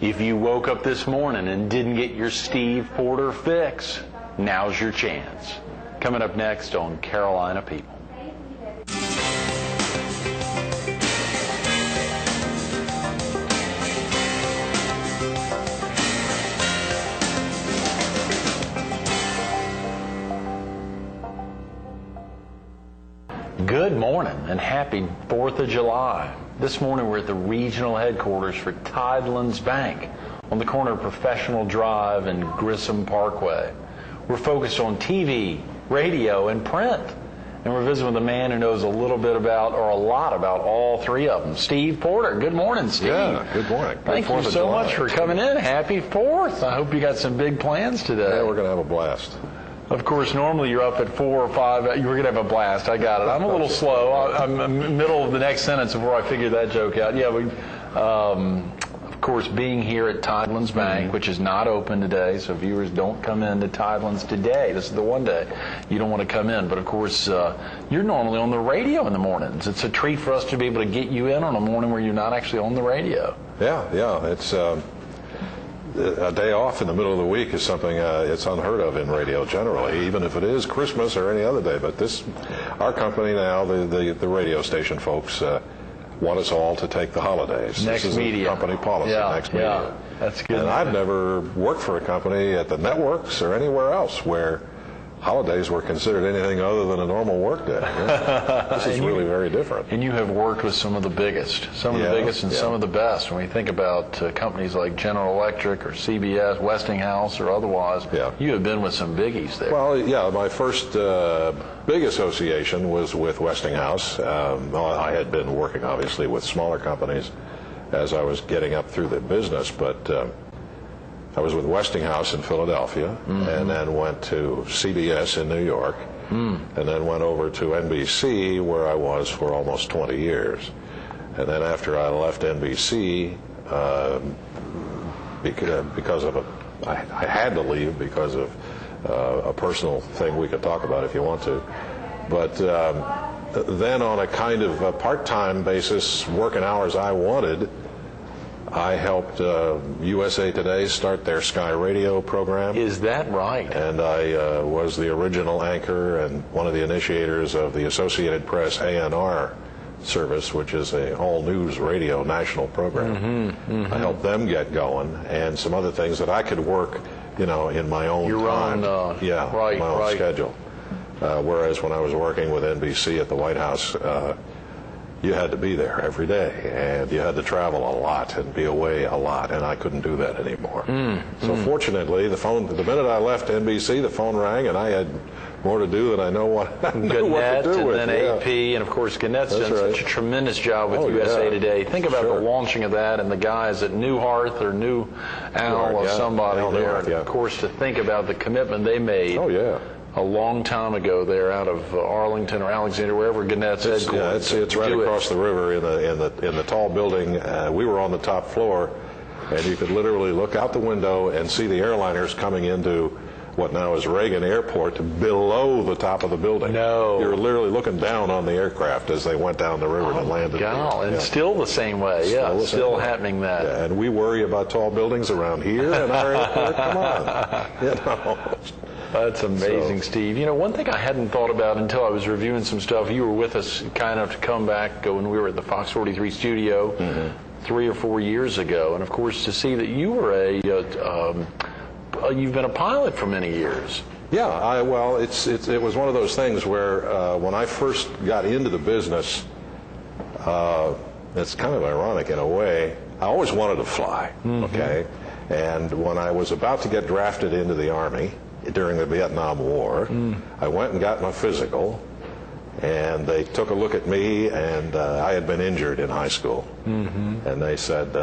If you woke up this morning and didn't get your Steve Porter fix, now's your chance. Coming up next on Carolina People. Good morning and happy 4th of July. This morning we're at the regional headquarters for Tidelands Bank on the corner of Professional Drive and Grissom Parkway. We're focused on TV, radio, and print. And we're visiting with a man who knows a little bit about, or a lot about, all three of them. Steve Porter. Good morning, Steve. Yeah, good morning. Thank you so much for coming in. Happy 4th. I hope you got some big plans today. Yeah, we're going to have a blast. Of course, normally you're up at 4 or 5. You're going to have a blast. I got it. I'm a little slow. I'm in the middle of the next sentence before I figure that joke out. Yeah, of course, being here at Tidelands Bank, which is not open today, so viewers don't come into Tidelands today. This is the one day you don't want to come in. But, of course, you're normally on the radio in the mornings. It's a treat for us to be able to get you in on a morning where you're not actually on the radio. Yeah. It's a day off in the middle of the week is something it's unheard of in radio generally, even if it is Christmas or any other day. But our company now, the radio station folks, want us all to take the holidays. Next this is media. A company policy. Next media. That's good. And I've never worked for a company at the networks or anywhere else where holidays were considered anything other than a normal work day. This is really very different. And you have worked with some of the biggest, some of the best. When we think about companies like General Electric or CBS, Westinghouse or otherwise, you have been with some biggies there. Well, yeah, my first big association was with Westinghouse. I had been working, obviously, with smaller companies as I was getting up through the business, but I was with Westinghouse in Philadelphia, and then went to CBS in New York, and then went over to NBC, where I was for almost 20 years. And then after I left NBC, I had to leave because of a personal thing we could talk about if you want to. But then on a kind of a part-time basis, working hours I wanted, I helped USA Today start their Sky Radio program. Is that right? And I was the original anchor and one of the initiators of the Associated Press ANR service, which is a all-news radio national program. I helped them get going, and some other things that I could work, in my own time. My own schedule. Whereas when I was working with NBC at the White House, you had to be there every day, and you had to travel a lot and be away a lot, and I couldn't do that anymore. So fortunately, the minute I left NBC, the phone rang, and I had more to do than I knew what to do with. And then AP, and of course, Gannett's done such a tremendous job with USA Today. Think about the launching of that, and the guys at Newhart or New Al or somebody there. And of course, to think about the commitment they made. A long time ago there out of Arlington or Alexandria, wherever Gannett's headquarters. It's right across the river in the tall building. We were on the top floor, and you could literally look out the window and see the airliners coming into what now is Reagan Airport below the top of the building. No. You were literally looking down on the aircraft as they went down the river and landed. And still the same way. Still happening that. Yeah, and we worry about tall buildings around here and our airport. Come on. That's amazing, Steve. One thing I hadn't thought about until I was reviewing some stuff, you were with us kind enough to come back when we were at the Fox 43 studio 3 or 4 years ago. And, of course, to see that you were you've been a pilot for many years. Yeah, it was one of those things where when I first got into the business, it's kind of ironic in a way, I always wanted to fly, okay? And when I was about to get drafted into the Army, during the Vietnam War, I went and got my physical, and they took a look at me, and I had been injured in high school. And they said,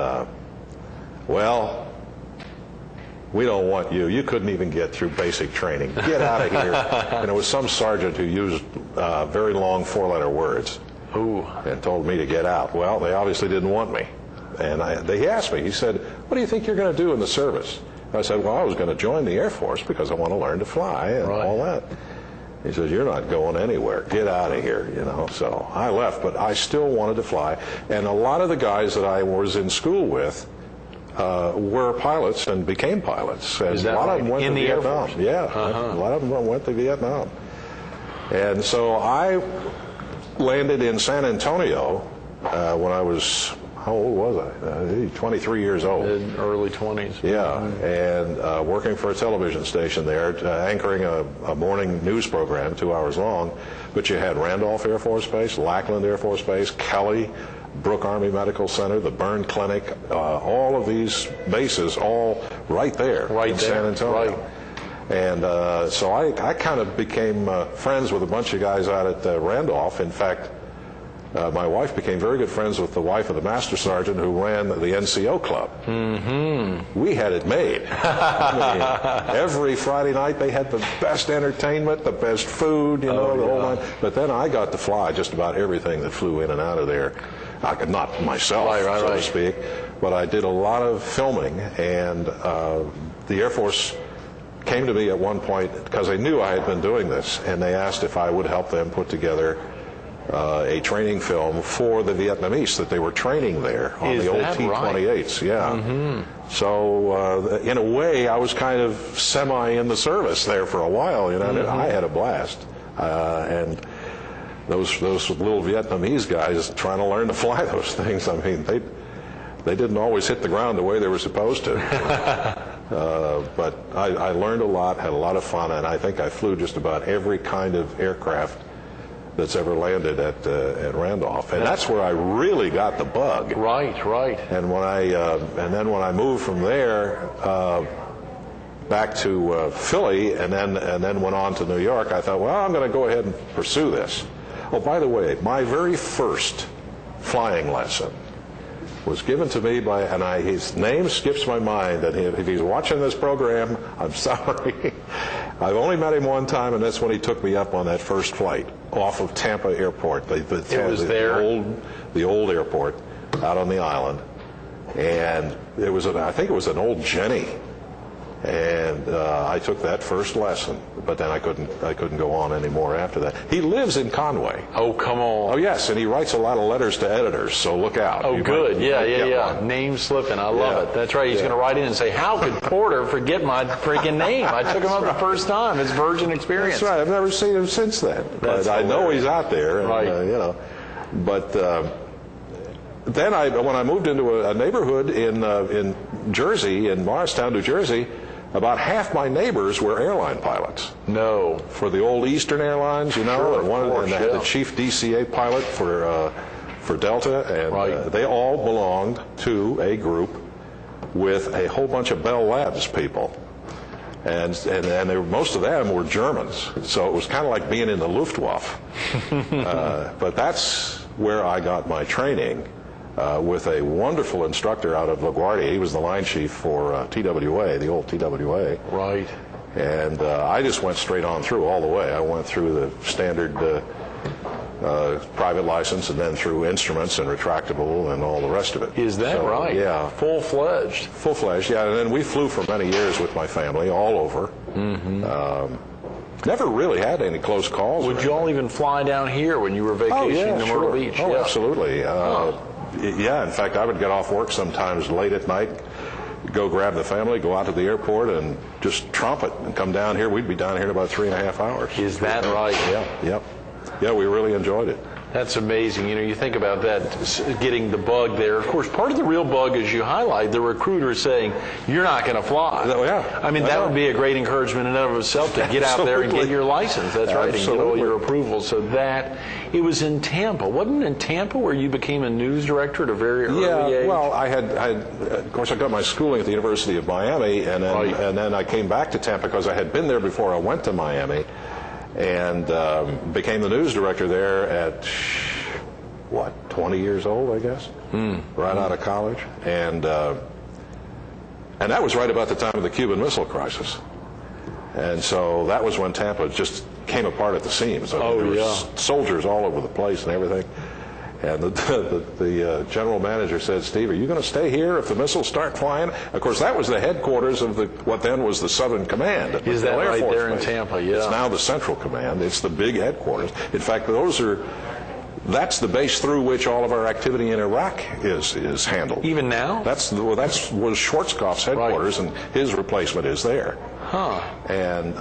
well, we don't want you. You couldn't even get through basic training. Get out of here. And it was some sergeant who used very long 4-letter words and told me to get out. Well, they obviously didn't want me. And he asked me, he said, what do you think you're going to do in the service? I said, well, I was going to join the Air Force because I want to learn to fly and all that. He says, you're not going anywhere. Get out of here, So I left, but I still wanted to fly. And a lot of the guys that I was in school with were pilots and became pilots. And Is that a lot right? of them went In to the Air Vietnam. Force? Yeah, a lot of them went to Vietnam. And so I landed in San Antonio when I was, how old was I? 23 years old. In early 20s. Yeah, and working for a television station there, anchoring a morning news program, 2 hours long. But you had Randolph Air Force Base, Lackland Air Force Base, Kelly, Brooke Army Medical Center, the Burn Clinic, all of these bases, all right there in San Antonio. Right. And so I kind of became friends with a bunch of guys out at Randolph. In fact, my wife became very good friends with the wife of the master sergeant who ran the NCO club. Mm-hmm. We had it made. I mean, every Friday night they had the best entertainment, the best food, the whole night. But then I got to fly just about everything that flew in and out of there. Not myself, so to speak, but I did a lot of filming, and the Air Force came to me at one point because they knew I had been doing this, and they asked if I would help them put together a training film for the Vietnamese that they were training there on the old T-28s. Yeah. Mm-hmm. So in a way, I was kind of semi in the service there for a while. Mm-hmm. I had a blast, and those little Vietnamese guys trying to learn to fly those things. I mean, they didn't always hit the ground the way they were supposed to. But I learned a lot, had a lot of fun, and I think I flew just about every kind of aircraft that's ever landed at Randolph, and that's where I really got the bug. Right. And then when I moved from there back to Philly, and then went on to New York, I thought, well, I'm going to go ahead and pursue this. Oh, by the way, my very first flying lesson was given to me by, and his name skips my mind, and if he's watching this program, I'm sorry. I've only met him one time, and that's when he took me up on that first flight off of Tampa Airport. The old airport out on the island, and I think it was an old Jenny. And I took that first lesson, but then I couldn't go on anymore after that. He lives in Conway. Oh, come on. Oh, yes, and he writes a lot of letters to editors, so look out. Oh, good. Yeah. Name slipping. I love it. That's right. He's going to write in and say, how could Porter forget my freaking name? I took him up the first time. It's virgin experience. That's right. I've never seen him since then. But I know he's out there. And, right. But then when I moved into a neighborhood in Jersey, in Morristown, New Jersey, about half my neighbors were airline pilots. No. For the old Eastern Airlines, Sure, and they had the chief DCA pilot for Delta, and they all belonged to a group with a whole bunch of Bell Labs people. And most of them were Germans, so it was kind of like being in the Luftwaffe. But that's where I got my training. With a wonderful instructor out of LaGuardia. He was the line chief for TWA, the old TWA. Right. And I just went straight on through all the way. I went through the standard private license, and then through instruments and retractable and all the rest of it. Is that right? Yeah. Full-fledged? Full-fledged, yeah. And then we flew for many years with my family all over. Mm-hmm. Never really had any close calls. Would you all even fly down here when you were vacationing in Myrtle Beach? Oh, absolutely. Yeah, in fact, I would get off work sometimes late at night, go grab the family, go out to the airport, and just trumpet and come down here. We'd be down here in about 3.5 hours. Is that right? Yeah, we really enjoyed it. That's amazing. You think about that, getting the bug there. Of course, part of the real bug, as you highlight, the recruiter saying, you're not going to fly. Yeah. I mean, that would be a great encouragement in and of itself to get out there and get your license. That's right, and get all your approvals. So it was in Tampa. Wasn't it in Tampa where you became a news director at a very early age? Well, of course, I got my schooling at the University of Miami, and then I came back to Tampa because I had been there before I went to Miami. And became the news director there at, 20 years old, I guess, right out of college. And that was right about the time of the Cuban Missile Crisis. And so that was when Tampa just came apart at the seams. There were soldiers all over the place and everything. And the general manager said, Steve, are you going to stay here if the missiles start flying? Of course, that was the headquarters of what then was the Southern Command. Is that right there in Tampa? Yeah. It's now the Central Command. It's the big headquarters. In fact, those are that's the base through which all of our activity in Iraq is handled. Even now? That was Schwarzkopf's headquarters, and his replacement is there. Huh. And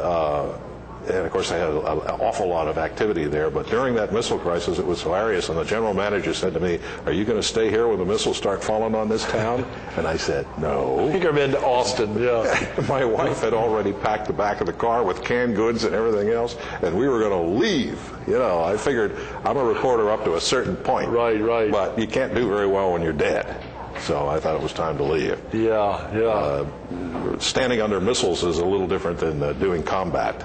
of course, they had an awful lot of activity there. But during that missile crisis, it was hilarious. And the general manager said to me, "Are you going to stay here when the missiles start falling on this town?" And I said, "No." I think I've been to Austin, yeah. My wife had already packed the back of the car with canned goods and everything else, and we were going to leave. You know, I figured I'm a reporter up to a certain point. Right, right. But you can't do very well when you're dead. So I thought it was time to leave. Yeah. Standing under missiles is a little different than doing combat.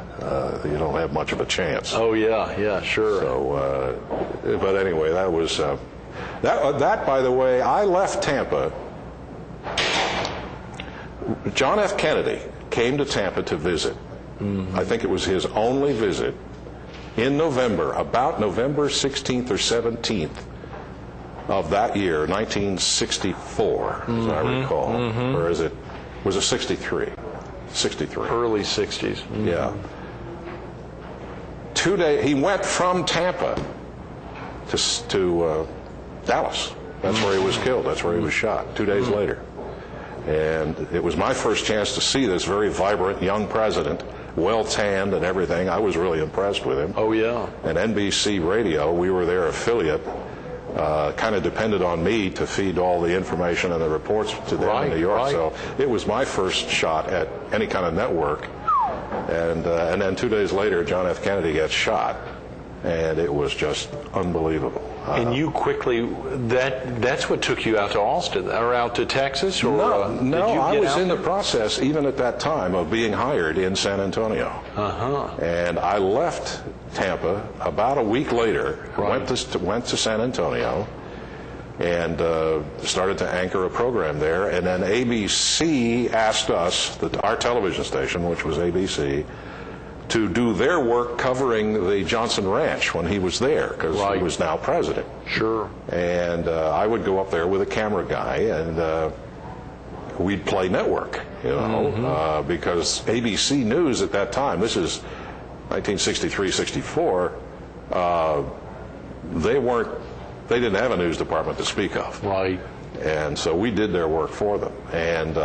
You don't have much of a chance. Oh, yeah, sure. So, but anyway, that was that. By the way, I left Tampa. John F. Kennedy came to Tampa to visit. I think it was his only visit in November, about November 16th or 17th. Of that year, 1964, as I recall, or was it 63? 63. Early 60s. Yeah. 2 days. He went from Tampa to Dallas. That's where he was killed. That's where he was shot. 2 days later, and it was my first chance to see this very vibrant young president, well tanned and everything. I was really impressed with him. Oh yeah. And NBC Radio, we were their affiliate. Kind of depended on me to feed all the information and the reports to them in New York. Right. So it was my first shot at any kind of network. And then 2 days later, John F. Kennedy gets shot, and it was just unbelievable. And you quickly, that's what took you out to Austin, or out to Texas? Or, No, I was in the there? process, even at that time, of being hired in San Antonio. And I left Tampa about a week later, went to San Antonio, and started to anchor a program there. And then ABC asked us, our television station, which was ABC, to do their work covering the Johnson Ranch when he was there, because he was now president. Sure. And I would go up there with a camera guy, and we'd play network, you know, because ABC News at that time, this is 1963, 64, they didn't have a news department to speak of. Right. And so we did their work for them. And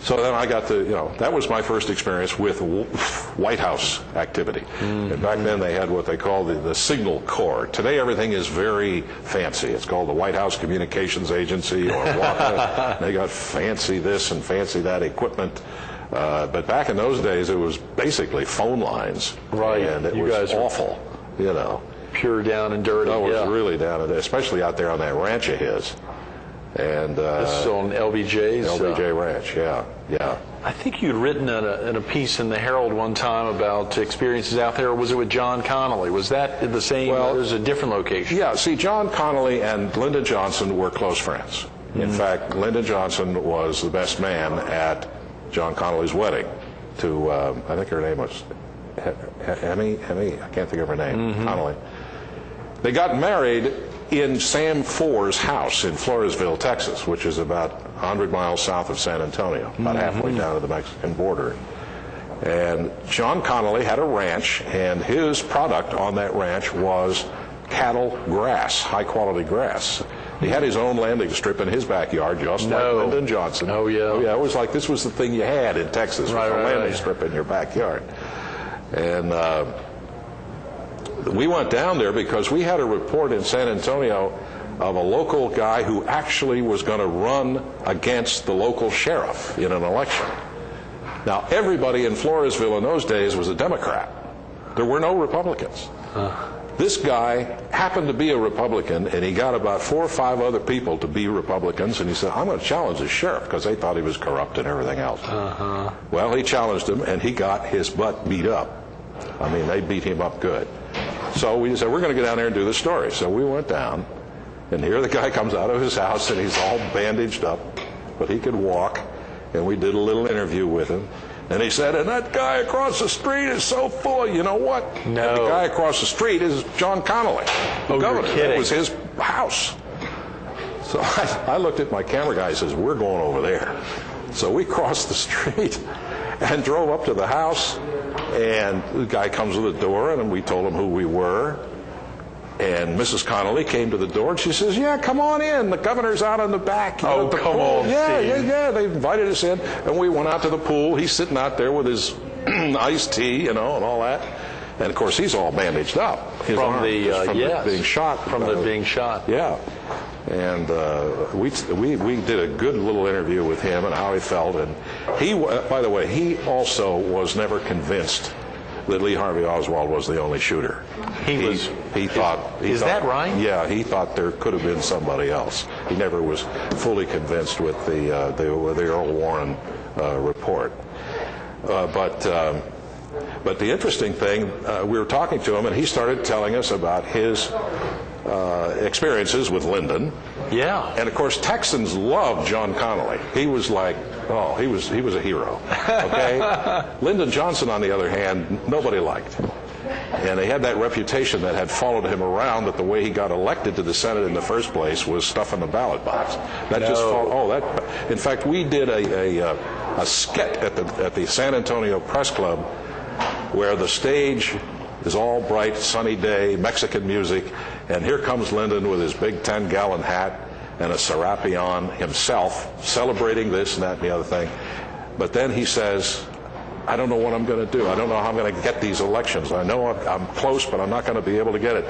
so then I got to, that was my first experience with White House activity. And back then they had what they called the Signal Corps. Today everything is very fancy. It's called the White House Communications Agency, or WACA. They got fancy this and fancy that equipment. But back in those days it was basically phone lines. Right. And it was awful, Pure down and dirty. It was really down and especially out there on that ranch of his. And this is on LBJ's LBJ Ranch, yeah. I think you'd written in a piece in the Herald one time about experiences out there. Or was it with John Connally? Was that the same? Well, there's a different location. Yeah. See, John Connally and Lyndon Johnson were close friends. In fact, Lyndon Johnson was the best man at John Connally's wedding to I think her name was Emmy. I can't think of her name. Connally. They got married in Sam Foer's house in Floresville, Texas, which is about 100 miles south of San Antonio, about halfway down to the Mexican border. And John Connally had a ranch, and his product on that ranch was cattle grass, high-quality grass. He had his own landing strip in his backyard, just like Lyndon Johnson. Oh, yeah. It was like this was the thing you had in Texas, a landing strip in your backyard. And we went down there because we had a report in San Antonio of a local guy who actually was going to run against the local sheriff in an election. Now, everybody in Floresville in those days was a Democrat. There were no Republicans. This guy happened to be a Republican, and he got about 4 or 5 other people to be Republicans, and he said, I'm going to challenge the sheriff, because they thought he was corrupt and everything else. Well, he challenged him, and he got his butt beat up. I mean, they beat him up good. So we said, we're going to go down there and do the story. So we went down, and here the guy comes out of his house, and he's all bandaged up, but he could walk, and we did a little interview with him. And he said, and that guy across the street is so full of, you know what? No. And the guy across the street is John Connally, the governor. You're kidding. That was his house. So I looked at my camera guy and says, we're going over there. So we crossed the street and drove up to the house, and the guy comes to the door, and we told him who we were. And Mrs. Connolly came to the door, and she says, "Yeah, come on in. The governor's out on the back." Oh, at the come pool." on, Yeah, Steve. yeah. They invited us in, and we went out to the pool. He's sitting out there with his iced tea, and all that. And of course, he's all bandaged up. His From arm, the just from yes, being shot. from the being shot. Yeah. And we did a good little interview with him and how he felt. And he, by the way, he also was never convinced that Lee Harvey Oswald was the only shooter. He thought. Is that right? Yeah, he thought there could have been somebody else. He never was fully convinced with the Earl Warren report. But the interesting thing, we were talking to him, and he started telling us about his experiences with Lyndon. Yeah. And of course, Texans loved John Connolly. He was like, he was a hero. Okay. Lyndon Johnson, on the other hand, nobody liked. And he had that reputation that had followed him around, that the way he got elected to the Senate in the first place was stuffing the ballot box. That just followed. In fact, we did a skit at the San Antonio Press Club where the stage is all bright, sunny day, Mexican music, and here comes Lyndon with his big 10-gallon hat and a serape on himself, celebrating this and that and the other thing. But then he says, "I don't know what I'm going to do. I don't know how I'm going to get these elections. I know I'm close, but I'm not going to be able to get it."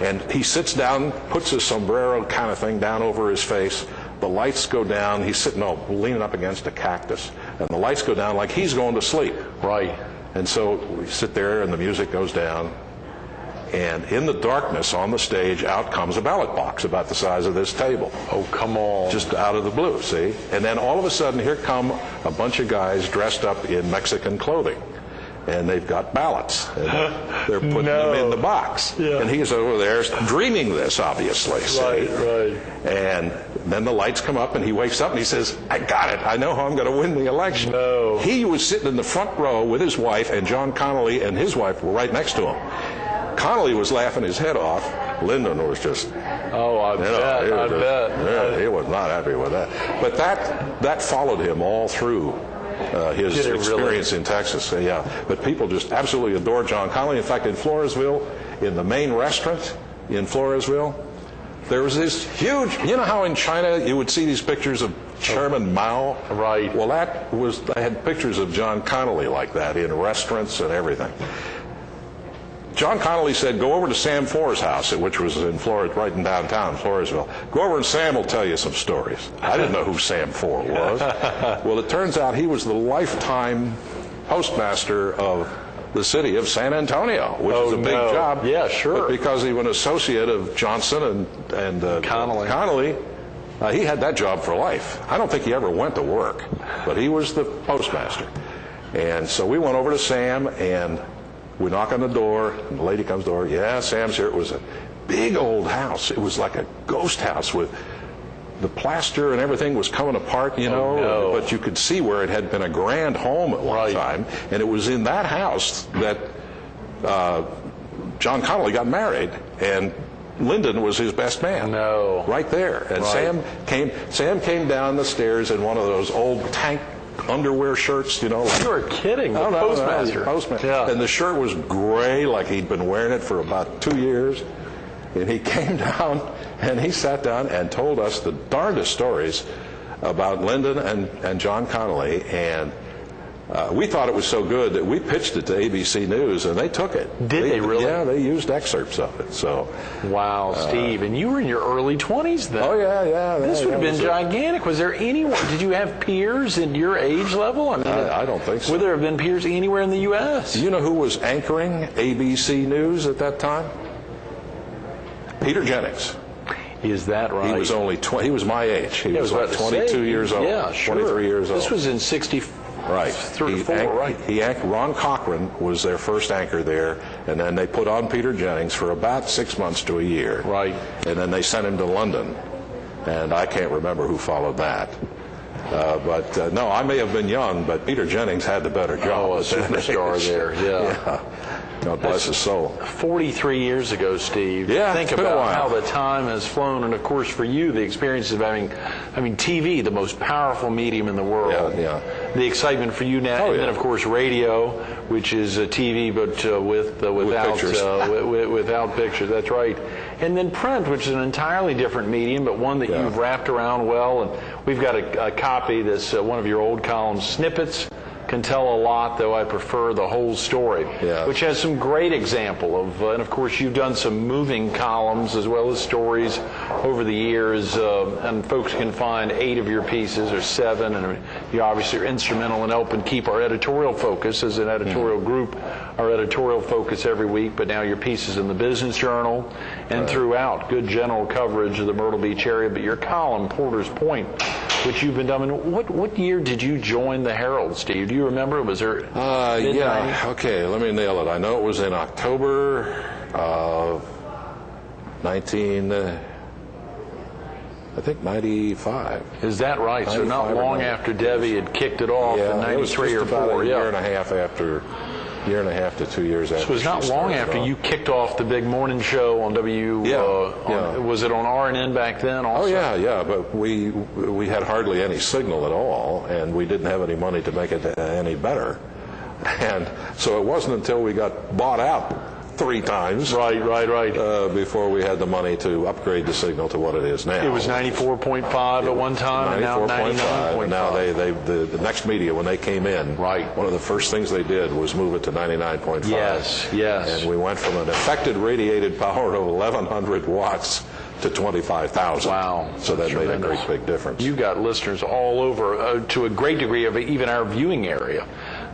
And he sits down, puts his sombrero kind of thing down over his face. The lights go down. He's sitting leaning up against a cactus, and the lights go down like he's going to sleep. Right. And so we sit there, and the music goes down, and in the darkness on the stage, out comes a ballot box about the size of this table. Oh, come on. Just out of the blue, see? And then all of a sudden, here come a bunch of guys dressed up in Mexican clothing. And they've got ballots. And they're putting them in the box. Yeah. And he's over there dreaming this, obviously. See? Right. And then the lights come up, and he wakes up, and he says, "I got it. I know how I'm going to win the election." No. He was sitting in the front row with his wife, and John Connolly and his wife were right next to him. Connolly was laughing his head off. Lyndon was just... Oh, I bet. Yeah, he was not happy with that. But that followed him all through his experience in Texas. Yeah, but people just absolutely adore John Connolly. In fact, in Floresville, in the main restaurant in Floresville, there was this huge... You know how in China you would see these pictures of Chairman Mao? Right. Well, I had pictures of John Connolly like that in restaurants and everything. John Connolly said, "Go over to Sam Foer's house," which was in Florida, right in downtown Floresville. "Go over and Sam will tell you some stories." I didn't know who Sam Foer was. Well, it turns out he was the lifetime postmaster of the city of San Antonio, which is a big job. Yeah, sure. But because he was an associate of Johnson and Connolly, he had that job for life. I don't think he ever went to work, but he was the postmaster. And so we went over to Sam, and we knock on the door, and the lady comes to the door. "Yeah, Sam's here." It was a big old house. It was like a ghost house with the plaster and everything was coming apart, but you could see where it had been a grand home at one time. And it was in that house that John Connolly got married, and Lyndon was his best man. No. Right there. And Sam came down the stairs in one of those old tank underwear shirts, You were kidding. The postmaster. Postmaster. Yeah. And the shirt was gray, like he'd been wearing it for about 2 years. And he came down, and he sat down and told us the darndest stories about Lyndon and John Connolly. And we thought it was so good that we pitched it to ABC News, and they took it. Did they really? Yeah, they used excerpts of it. So. Wow, Steve, and you were in your early 20s then. Oh yeah. This would have been gigantic. Was there anyone? Did you have peers in your age level? I mean, I don't think so. Would there have been peers anywhere in the U.S.? Do you know who was anchoring ABC News at that time? Peter Jennings. Is that right? He was only 20. He was my age. He was like 22 years old. Yeah, sure. 23 years old. This was in 64. Right. 34, right. Ron Cochran was their first anchor there, and then they put on Peter Jennings for about 6 months to a year. Right. And then they sent him to London, and I can't remember who followed that. No, I may have been young, but Peter Jennings had the better job. Oh, a superstar there, yeah. God bless his soul. 43 years ago, Steve. Yeah, Think it's been a about while. how the time has flown, and of course for you, the experience of having, TV, the most powerful medium in the world. Yeah. The excitement for you now, Oh, and yeah. then of course radio, which is TV but without pictures. without pictures. That's right. And then print, which is an entirely different medium, but one that Yeah. you've wrapped around well. And we've got a copy that's one of your old columns, Snippets. Can tell a lot, though I prefer the whole story, Yeah. which has some great example of, and of course you've done some moving columns as well as stories over the years, and folks can find 8 of your pieces or 7, and you obviously are instrumental in helping keep our editorial focus as an editorial group, our editorial focus every week, but now your pieces in the Business Journal and throughout, good general coverage of the Myrtle Beach area, but your column, Porter's Point, which you've been done. What year did you join the Herald, Steve? Do you remember? Was there? Yeah. Okay. Let me nail it. I know it was in October of 95. Is that right? So not 95 or long 90. after Debbie had kicked it off in it was '93 or just about '4. a year and a half to 2 years after. So it was not she long started after off. you kicked off the big morning show on W. Yeah. Was it on RNN back then? Also? Oh yeah, but we had hardly any signal at all, and we didn't have any money to make it any better, and so it wasn't until we got bought out 3 times, Right. before we had the money to upgrade the signal to what it is now. It was 94.5 at one time, and now 94.5, and now 99.5. the next media, when they came in, Right. one of the first things they did was move it to 99.5. Yes. And we went from an affected radiated power of 1,100 watts to 25,000. Wow. So that made a Tremendous. great big difference. You got listeners all over, to a great degree of even our viewing area.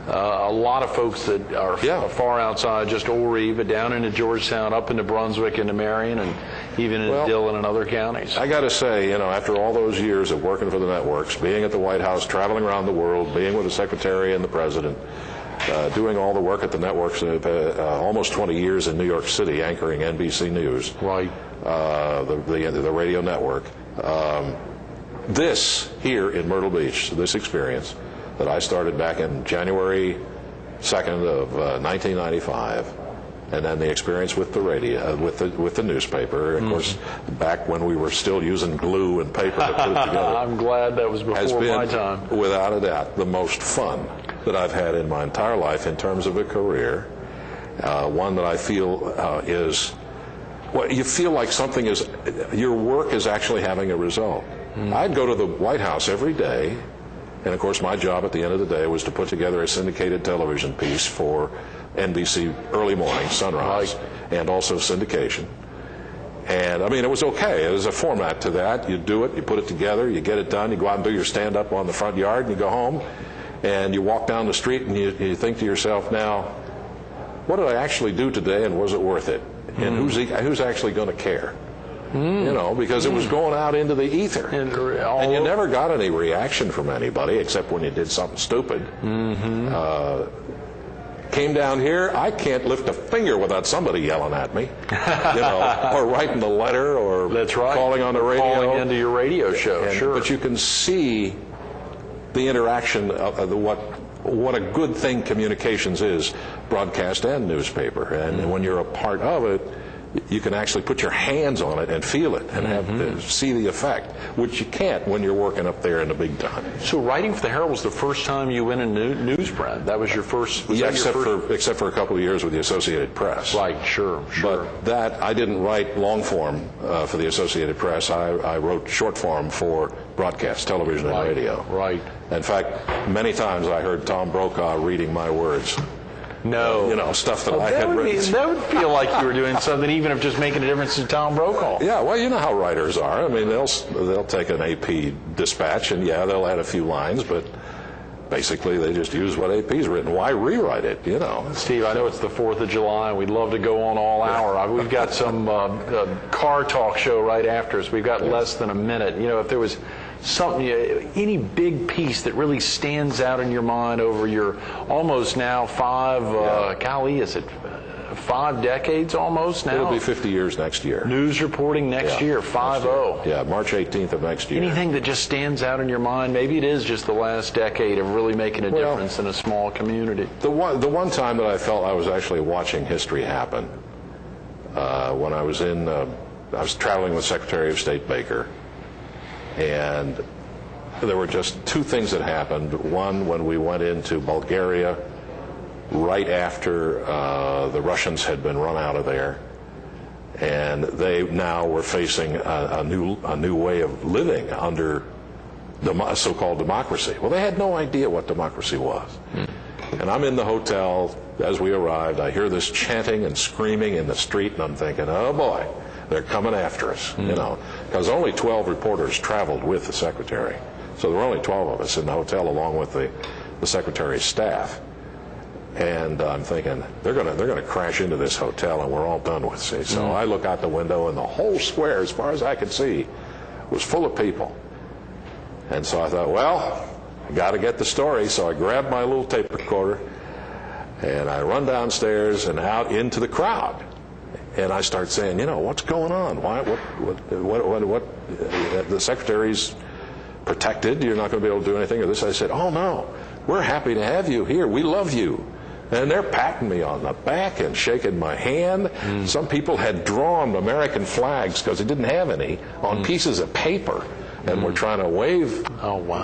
A lot of folks that are far outside just Horry, but down into Georgetown, up into Brunswick, into Marion, and even in Dillon and other counties. I got to say, after all those years of working for the networks, being at the White House, traveling around the world, being with the Secretary and the President, doing all the work at the networks, almost 20 years in New York City, anchoring NBC News, Right. the radio network. This here in Myrtle Beach, this experience that I started back in January 2nd of 1995, and then the experience with the radio, with the newspaper, of course, back when we were still using glue and paper to put it together. I'm glad that was has before been, my time. without a doubt, the most fun that I've had in my entire life in terms of a career. One that I feel is, you feel like something is, your work is actually having a result. I'd go to the White House every day, and of course my job at the end of the day was to put together a syndicated television piece for NBC early morning, sunrise, and also syndication. And it was okay. There's a format to that. You do it, you put it together, you get it done, you go out and do your stand-up on the front yard, and you go home, and you walk down the street, and you think to yourself, now, what did I actually do today, and was it worth it? And who's actually going to care? Because it was going out into the ether. And you never got any reaction from anybody, except when you did something stupid. Came down here, I can't lift a finger without somebody yelling at me, or writing a letter, or calling on the radio. Calling into your radio show, sure. But you can see the interaction of what a good thing communications is, broadcast and newspaper. And when you're a part of it, you can actually put your hands on it and feel it and see the effect, which you can't when you're working up there in the big time. So writing for the Herald was the first time you went in newsprint. That was your first. Except for a couple of years with the Associated Press. Right, sure. But that I didn't write long form for the Associated Press. I wrote short form for broadcast, television, and radio. Right. In fact, many times I heard Tom Brokaw reading my words. No. Stuff that I had written. That would feel like you were doing something, even if just making a difference to Tom Brokaw. Yeah, well, you know how writers are. They'll take an AP dispatch, and they'll add a few lines, but basically they just use what AP's written. Why rewrite it, Steve, I know it's the 4th of July, and we'd love to go on all hour. We've got some car talk show right after us. We've got less than a minute. If there was something, any big piece that really stands out in your mind over your almost now 5, golly, is it 5 decades almost now. It'll be 50 years next year. News reporting next year, 5-0. Yeah, March 18th of next year. Anything that just stands out in your mind? Maybe it is just the last decade of really making a difference in a small community. The one time that I felt I was actually watching history happen, when I was traveling with Secretary of State Baker, and there were just 2 things that happened. One, when we went into Bulgaria right after the Russians had been run out of there, and they now were facing a new way of living under the so-called democracy. Well, they had no idea what democracy was. And I'm in the hotel as we arrived. I hear this chanting and screaming in the street, and I'm thinking, oh boy, they're coming after us, you know, because only 12 reporters traveled with the secretary. So there were only 12 of us in the hotel, along with the secretary's staff. And I'm thinking, they're gonna crash into this hotel, and we're all done with. See, so I look out the window, and the whole square, as far as I could see, was full of people. And so I thought, well, I got to get the story. So I grabbed my little tape recorder, and I run downstairs and out into the crowd. And I start saying, you know, what's going on? Why? What? The secretary's protected. You're not going to be able to do anything. Or this. I said, oh no, we're happy to have you here. We love you. And they're patting me on the back and shaking my hand. Some people had drawn American flags, because they didn't have any, on pieces of paper, and were trying to wave,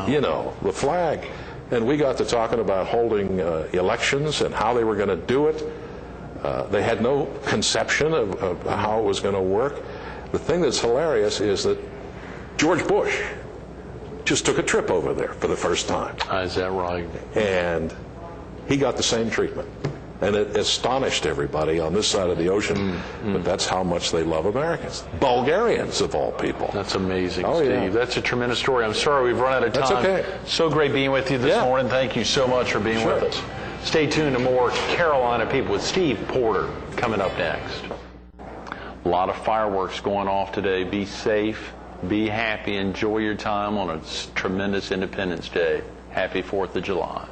you know, the flag. And we got to talking about holding elections and how they were going to do it. They had no conception of how it was going to work. The thing that's hilarious is that George Bush just took a trip over there for the first time. Is that right? And he got the same treatment. And it astonished everybody on this side of the ocean, but that's how much they love Americans. Bulgarians, of all people. That's amazing, Oh, Steve. yeah. That's a tremendous story. I'm sorry we've run out of time. That's okay. So great being with you this morning. Thank you so much for being with us. Stay tuned to more Carolina People with Steve Porter coming up next. A lot of fireworks going off today. Be safe, be happy, enjoy your time on a tremendous Independence Day. Happy 4th of July.